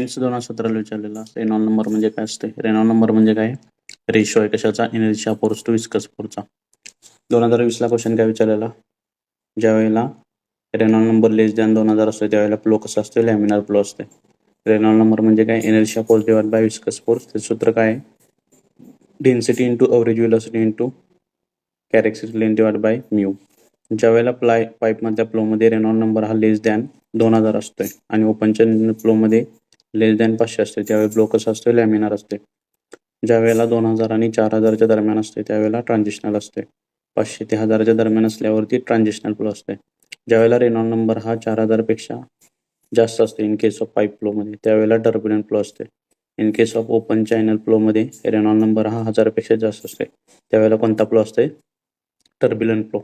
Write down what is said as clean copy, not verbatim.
2017 विचारलेला Reynold number म्हणजे काय असते? रेनॉल्ड नंबर म्हणजे काय? रेशो आहे कशाचा? इनर्शिया फोर्स टू विस्कस फोर्सचा. 2020 ला क्वेश्चन काय विचारलेला? ज्यावेळेला रेनॉल्ड नंबर लेस दॅन 2000 असतो त्यावेळेला फ्लो कसा असतो? लॅमिनार फ्लो असते. रेनॉल्ड नंबर म्हणजे काय? Inertia force divide by viscous force. ते सूत्र काय आहे? Density into average velocity into characteristic length divide by mu. ज्यावेळेला पाईपमधल्या फ्लोमध्ये रेनॉल्ड नंबर हा लेस दॅन 2000 असतोय आणि ओपनच्या फ्लोमध्ये लेस दॅन 500 असते त्यावेळी फ्लो कसा असतो? लॅमिनार असते. ज्यावेळेला 2000 आणि 4000च्या दरम्यान असते त्यावेळेला ट्रान्झिशनल असते. 500 ते 1000च्या दरम्यान असल्यावरती ट्रान्झिशनल फ्लो असते. ज्यावेळेला रेनॉल्ड नंबर हा 4000 पेक्षा जास्त असते इन केस ऑफ पाईप फ्लोमध्ये त्यावेळेला टर्ब्युलंट फ्लो असते. In case of open channel फ्लोमध्ये रेनॉल्ड नंबर हा 1000 पेक्षा जास्त असते त्यावेळेला कोणता फ्लो असते? Turbulent flow.